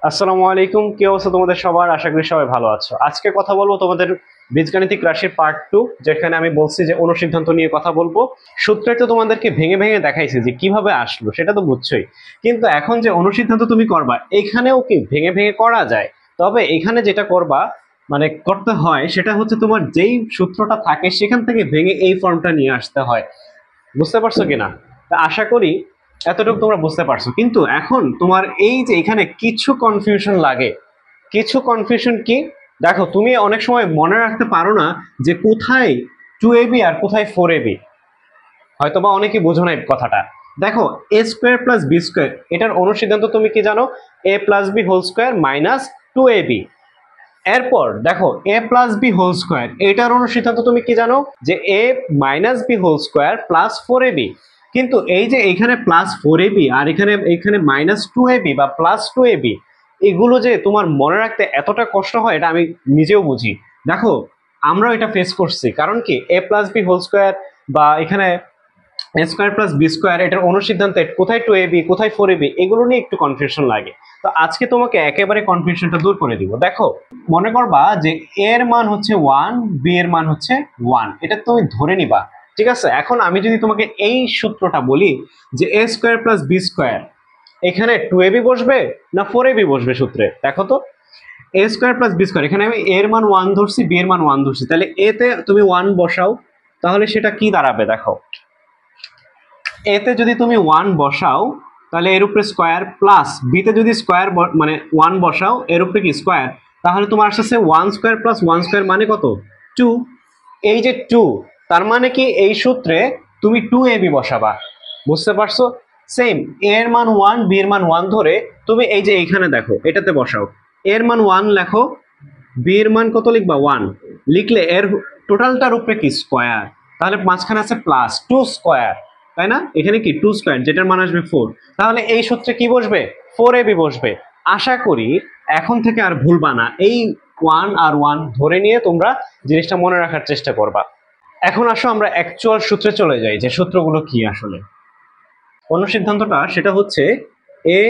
আসসালামু আলাইকুম, কি অবস্থা তোমাদের সবার? আশা করি সবাই ভালো আছো। আজকে কথা বলবো তোমাদের বীজগাণিতিক রাশির পার্ট 2, যেখানে আমি বলছি যে অনুসিদ্ধান্ত নিয়ে কথা বলবো। সূত্রটা তো তোমাদেরকে ভেঙে ভেঙে দেখাইছি যে কিভাবে আসলো, সেটা তো বুঝছোই। কিন্তু এখন যে অনুসিদ্ধান্ত তুমি করবা, এখানেও কি ভেঙে ভেঙে করা যায়? তবে এখানে যেটা করবা, মানে করতে হয়, সেটা হচ্ছে তোমার যেই সূত্রটা থাকে সেখান থেকে ভেঙে এই ফর্মটা নিয়ে আসতে হয়। বুঝতে পারছো কিনা? তা আশা করি এতটুকু তোমরা বুঝতে পারছো। কিন্তু এখন তোমার এই যে এখানে কিছু কনফিউশন লাগে। কিছু কনফিউশন কি? দেখো, তুমি অনেক সময় মনে রাখতে পারো না যে কোথায় 2ab আর কোথায় 4ab। হয়তোবা অনেকে বোঝো না এই কথাটা। দেখো, A square plus B square, এটার অনুসিদ্ধান্ত তুমি কি জানো? A plus B whole square minus 2ab। এরপর দেখো, A plus B whole square, এটার অনুসিদ্ধান্ত তুমি কি জানো? যে A minus B whole square plus 4ab। কিন্তু এই যে এখানে প্লাস 4ab আর এখানে এখানে মাইনাস 2ab বা প্লাস 2ab, এগুলো যে তোমার মনে রাখতে এতটা কষ্ট হয়, এটা আমি নিজেও বুঝি। দেখো, আমরাও এটা ফেস করছি। কারণ কি, এ প্লাস বি হোল স্কোয়ার বা এখানে A square plus B square, এটার অনুসিদ্ধান্তে কোথায় 2ab কোথায় 4ab, এগুলো নিয়ে একটু কনফিউশন লাগে। তো আজকে তোমাকে একেবারে কনফিউশনটা দূর করে দিব। দেখো, মনে করবা যে এ এর মান হচ্ছে 1, বি এর মান হচ্ছে 1, এটা তুমি ধরে নিবা। ঠিক আছে? এখন আমি যদি তোমাকে এই সূত্রটা বলি যে A square plus B square, এখানে 2ab বসবে না 4ab বসবে সূত্রে? দেখো তো, এ স্কোয়ার প্লাস বি স্কোয়ার, এখানে আমি এর মান 1 ধরছি, বি এর মান 1 ধরছি, তাহলে এ তে তুমি 1 বসাও, তাহলে সেটা কি দাঁড়াবে? দেখো, এতে যদি তুমি 1 বসাও তাহলে এর উপরে স্কোয়ার, প্লাস বিতে যদি স্কোয়ার মানে 1 বসাও এর উপরে কি স্কোয়ার, তাহলে তোমার আসছে 1 স্কোয়ার প্লাস 1 স্কোয়ার মানে কত? 2। এই যে 2, তার মানে কি এই সূত্রে তুমি 2ab বসাবা। বুঝতে পারছো? সেম, এর মান 1, বি এর মান 1 ধরে তুমি এই যে এইখানে দেখো এটাতে বসাও। এর মান 1 লেখো, বি এর মান কত লিখবা? 1 লিখলে এর টোটালটার উপরে কি স্কোয়ার, তাহলে মাঝখানে আছে প্লাস 2 স্কোয়ার, তাই না? এখানে কি 2 স্কোয়ার, যেটার মান আসবে 4, তাহলে এই সূত্রে কি বসবে? 4ab বসবে। আশা করি এখন থেকে আর ভুলবা না, এই 1 আর 1 ধরে নিয়ে তোমরা জিনিসটা মনে রাখার চেষ্টা করবা। এখন আসো আমরা অ্যাকচুয়াল সূত্রে চলে যাই, যে সূত্রগুলো কি আসলে। অনুসিদ্ধান্তটা সেটা হচ্ছে A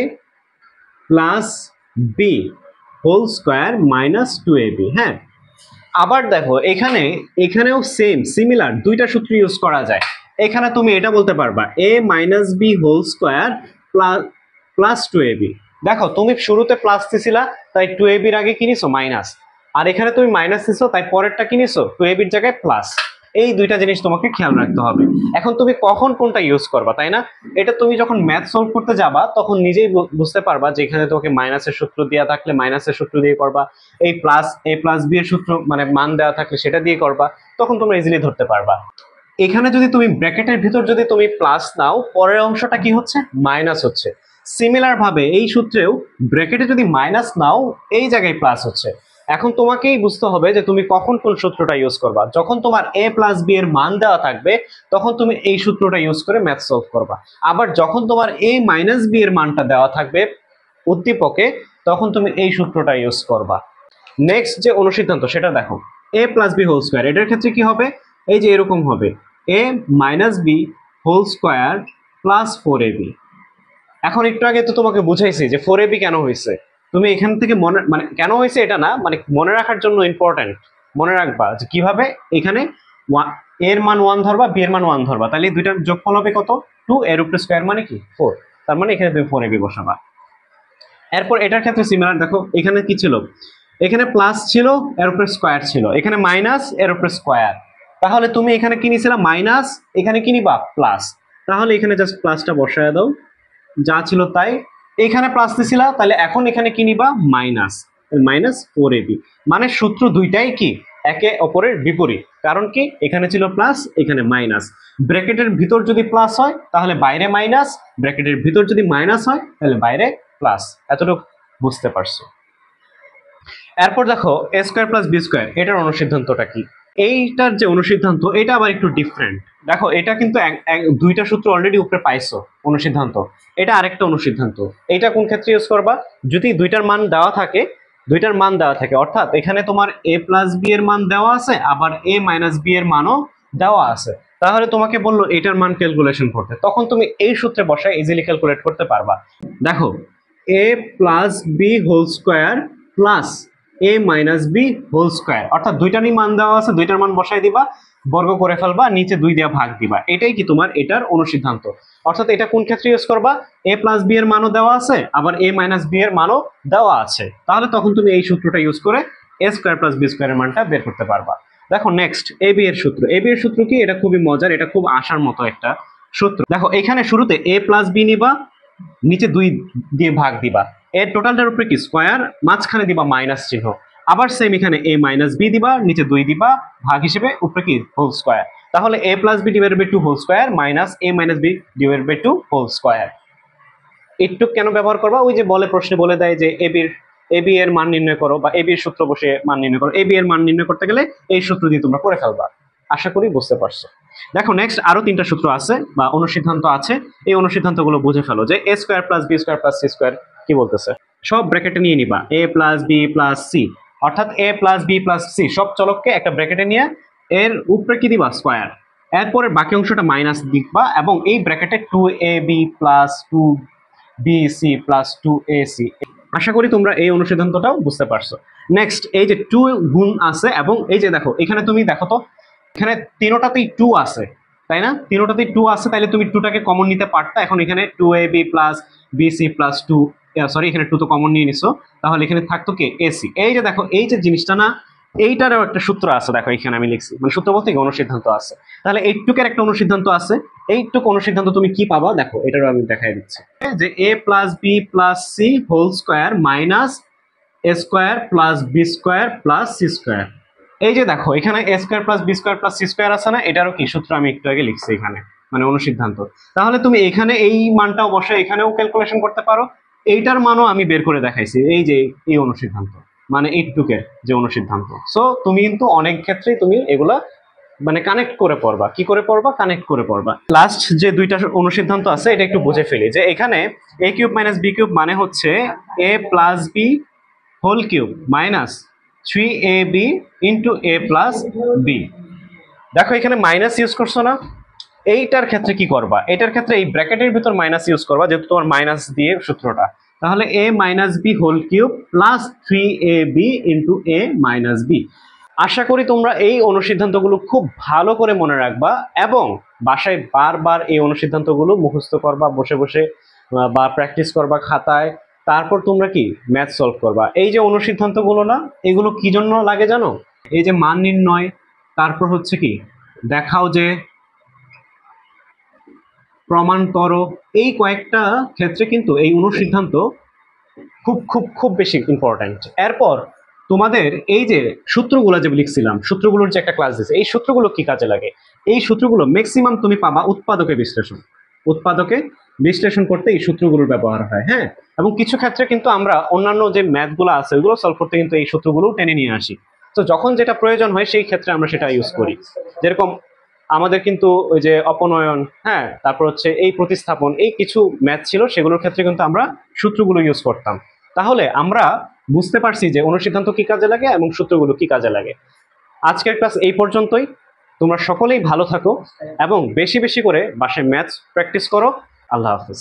plus B whole square minus 2ab। হ্যাঁ, আবার দেখো এখানে, এখানেও সেম সিমিলার দুইটা সূত্র ইউজ করা যায়। এখানে তুমি এটা বলতে পারবা A minus B whole square plus plus 2ab। দেখো, তুমি শুরুতে প্লাস দিছিলা, তাই 2ab এর আগে কি নিছো? মাইনাস। আর এখানে তুমি মাইনাস দিছো, তাই পরেরটা কি নিছো? 2ab এর জায়গায় প্লাস। এই দুইটা জিনিস তোমাকে খেয়াল রাখতে হবে। এখন তুমি কখন কোনটা ইউজ করবা, তাই না? এটা তুমি যখন ম্যাথ সলভ করতে যাবা তখন নিজেই বুঝতে পারবা যে এখানে তোমাকে মাইনাসের সূত্র দেওয়া থাকলে মাইনাসের সূত্র দিয়ে করবা, এই প্লাস এ প্লাস বি এর সূত্র মানে মান দেওয়া থাকলে সেটা দিয়ে করবা, তখন তোমরা ইজিলি ধরতে পারবা। এখানে যদি তুমি ব্র্যাকেটের ভিতর যদি তুমি প্লাস নাও, পরের অংশটা কি হচ্ছে? মাইনাস হচ্ছে। সিমিলার ভাবে এই সূত্রেও ব্র্যাকেটে যদি মাইনাস নাও, এই জায়গায় প্লাস হচ্ছে। এখন তোমাকেই বুঝতে হবে যে তুমি কখন কোন সূত্রটা ইউজ করবা। যখন তোমার এ প্লাস বি এর মান দেওয়া থাকবে তখন তুমি এই সূত্রটা ইউজ করে ম্যাথ সলভ করবা। আবার যখন তোমার এ মাইনাস বি এর মানটা দেওয়া থাকবে উদ্দীপকে, তখন তুমি এই সূত্রটা ইউজ করবা। নেক্সট যে অনুসিদ্ধান্ত সেটা দেখো, A plus B whole square, এটার ক্ষেত্রে কি হবে? এই যে এরকম হবে, A minus B whole square plus 4ab। এখন একটু আগে তো তোমাকে বুঝাইছি যে 4ab কেন হয়েছে। তুমি এখান থেকে মনে, মানে কেন হয়েছে এটা না, মানে মনে রাখার জন্য ইম্পর্টেন্ট। মনে রাখবা যে কিভাবে এখানে এর মান 1 ধরবা, বি এর মান 1 ধরবা, তাহলে দুইটার যোগফল হবে কত? 2, এর উপরে স্কোয়ার মানে কি 4, তার মানে এখানে তুমি 4ab বসাবা। এরপর এটার ক্ষেত্রে সিমিলার, দেখো এখানে কি ছিল? এখানে প্লাস ছিল, এর উপরে স্কোয়ার ছিল, এখানে মাইনাস, এর উপরে স্কোয়ার, তাহলে তুমি এখানে কি নিছিলা? মাইনাস, এখানে কি নিবা? প্লাস। তাহলে এখানে জাস্ট প্লাসটা বসায় দাও, যা ছিল তাই। এখানে প্লাস দিছিলা, তাহলে এখন এখানে কি নিবা? Minus, minus 4ab। মানে সূত্র দুইটাই কি একে অপরের বিপরীত। কারণ কি, এখানে ছিল প্লাস, এখানে মাইনাস। ব্র্যাকেটের ভিতর যদি প্লাস হয় তাহলে বাইরে মাইনাস, ব্র্যাকেটের ভিতর যদি মাইনাস হয় তাহলে বাইরে প্লাস। এতটুকু বুঝতে পারছো? এরপর দেখো, A square plus B square, এটার অনুসিদ্ধান্তটা কি? এইটার যে অনুসিদ্ধান্ত এটা আবার একটু ডিফারেন্ট। দেখো, এটা কিন্তু দুইটা সূত্র অলরেডি উপরে পাইছো অনুসিদ্ধান্ত, এটা আরেকটা অনুসিদ্ধান্ত। এটা কোন ক্ষেত্রে ইউজ করবা? যদি দুইটার মান দেওয়া থাকে, দুইটার মান দেওয়া থাকে, অর্থাৎ এখানে তোমার এ প্লাস বি এর মান দেওয়া আছে, আবার এ মাইনাস বি এর মানও দেওয়া আছে, তাহলে তোমাকে বললো এটার মান ক্যালকুলেশন করতে, তখন তুমি এই সূত্রে বসায় ইজিলি ক্যালকুলেট করতে পারবা। দেখো, A plus B whole square plus A minus B whole square, অর্থাৎ দুইটারই মান দেওয়া আছে, দুইটার মান বসাই দিবা, বর্গ করে ফেলবা, নিচে 2 দিয়ে ভাগ দিবা। এটাই কি তোমার এটার অনুসিদ্ধান্ত। অর্থাৎ এটা কোন ক্ষেত্রে ইউজ করবা, এ প্লাস বি এর মানও দেওয়া আছে, আবার এ মাইনাস বি এর মানও দেওয়া আছে, তাহলে তখন তুমি এই সূত্রটা ইউজ করে এ স্কোয়ার প্লাস বি স্কোয়ারের মানটা বের করতে পারবা। দেখো নেক্সট এ বি এর সূত্র। এ বি এর সূত্র কি, এটা খুবই মজার, এটা খুব আসার মতো একটা সূত্র। দেখো এখানে শুরুতে এ প্লাস বি নিবা, নিচে 2 দিয়ে ভাগ দিবা, এর টোটালটার উপরে কি স্কোয়ার, মাঝখানে দিবা মাইনাস চিহ্ন, আবার সেম এখানে এ মাইনাস বি দিবা, নিচে 2 দিবা, ভাগ হিসেবে উপরে কি হোল স্কোয়ার। তাহলে A plus B divided by 2 whole square minus A minus B divided by 2 whole square. একটু কেন ব্যবহার করবা, ওই যে বলে প্রশ্নে বলে দেয় যে এ বি এর মান নির্ণয় করো, বা এ বি এর সূত্র বসে মান নির্ণয় করো। এ বি এর মান নির্ণয় করতে গেলে এই সূত্র দিয়ে তোমরা করে ফেলবা। আশা করি বুঝতে পারছো। দেখো নেক্সট আরো 3টা সূত্র আছে বা অনুসিদ্ধান্ত আছে, এই অনুসিদ্ধান্তগুলো বুঝে ফেলো। যে A square plus B square plus C square কি বলতেছে, সব ব্র্যাকেটে নিয়ে নিবা A plus B plus C, অর্থাৎ A plus B plus C সব চলককে একটা ব্র্যাকেটে নিয়ে এর উপরে কি দিবা স্কোয়ার, এরপরে বাকি অংশটা মাইনাস দিবা, এবং এই ব্র্যাকেটে 2ab plus 2bc plus 2ac। আশা করি তোমরা এই অনুসিদ্ধান্তটাও বুঝতে পারছো। নেক্সট এই যে 2 গুণ আছে, এবং এই যে দেখো এখানে তুমি দেখো তো, এখানে তিনোটাতেই 2 আছে, তাই না, তিনোটাতেই 2 আছে, তাইলে তুমি 2টাকে কমন নিতে পারতা। এখন এখানে 2ab plus bc plus 2, sorry এখানে 2 তো কমন নিয়ে নিছো, তাহলে এখানে থাকতো কি ac। এই যে দেখো এই যে জিনিসটা না, এইটারও একটা সূত্র আছে, দেখো এখানে আমি লিখছি, মানে সূত্র বলতে কি অনুসিদ্ধান্ত আছে। তাহলে এইটুকের একটা অনুসিদ্ধান্ত আছে, এইটুকু অনুসিদ্ধান্ত তুমি কি পাবা দেখো, এটারও আমি দেখাই দিচ্ছি। যে a plus B plus C whole square minus A square plus B square plus C square. এই যে দেখো এখানে A square plus B square plus C square আছে না, এটারও কি সূত্র আমি একটু আগে লিখছি এখানে, মানে অনুসিদ্ধান্ত। তাহলে তুমি এখানে এই মানটাও বসে এখানেও ক্যালকুলেশন করতে পারো, এইটার মানও আমি বের করে দেখাইছি, এই যে এই অনুসিদ্ধান্ত, মানে এইটুকের যে অনুসিদ্ধান্ত। সো তুমি কিন্তু অনেক ক্ষেত্রেই তুমি এগুলা মানে কানেক্ট করে পড়বা, কি করে পড়বা, কানেক্ট করে পড়বা। লাস্ট যে 2টা অনুসিদ্ধান্ত আছে এটা একটু বুঝে ফেলি। যে এখানে a cube minus B cube মানে হচ্ছে a plus B whole cube minus 3ab into a plus B. দেখো এখানে মাইনাস ইউজ করছো না, এইটার ক্ষেত্রে কি করবা, এটার ক্ষেত্রে এই ব্র্যাকেটের ভিতর মাইনাস ইউজ করবা, যেহেতু তোমার মাইনাস দিয়ে সূত্রটা। তাহলে a minus B whole cube plus 3ab into a minus B. আশা করি তোমরা এই অনুসিদ্ধান্তগুলো খুব ভালো করে মনে রাখবা, এবং বাসায় বারবার এই অনুসিদ্ধান্তগুলো মুখস্থ করবা বসে বসে, বা প্র্যাকটিস করবা খাতায়। তারপর তোমরা কি ম্যাথ সলভ করবা। এই যে অনুসিদ্ধান্তগুলো না, এগুলো কি জন্য লাগে জানো, এই যে মান নির্ণয়, তারপর হচ্ছে কি দেখাও যে, প্রমাণ করো, এই কয়েকটা ক্ষেত্রে কিন্তু এই অনুসিদ্ধান্ত খুব খুব খুব বেশি ইম্পর্ট্যান্ট। এরপর তোমাদের এই যে সূত্রগুলো যে লিখছিলাম, সূত্রগুলোর যে একটা ক্লাস দিয়েছে, এই সূত্রগুলো কি কাজে লাগে, এই সূত্রগুলো ম্যাক্সিমাম তুমি পাবা উৎপাদকে বিশ্লেষণ, উৎপাদকে বিশ্লেষণ করতে এই সূত্রগুলোর ব্যবহার হয়। হ্যাঁ, এবং কিছু ক্ষেত্রে কিন্তু আমরা অন্যান্য যে ম্যাথগুলো আছে ওইগুলো সলভ করতে কিন্তু এই সূত্রগুলো টেনে নিয়ে আসি। তো যখন যেটা প্রয়োজন হয় সেই ক্ষেত্রে আমরা সেটা ইউজ করি। যেরকম আমাদের কিন্তু ওই যে অপনয়ন, হ্যাঁ, তারপর হচ্ছে এই প্রতিস্থাপন, এই কিছু ম্যাথ ছিল, সেগুলোর ক্ষেত্রে কিন্তু আমরা সূত্রগুলো ইউজ করতাম। তাহলে আমরা বুঝতে পারছি যে অনুসিদ্ধান্ত কি কাজে লাগে এবং সূত্রগুলো কি কাজে লাগে। আজকের ক্লাস এই পর্যন্তই। তোমরা সকলেই ভালো থাকো এবং বেশি বেশি করে বাসায় ম্যাথস প্র্যাকটিস করো। আল্লাহ হাফিজ।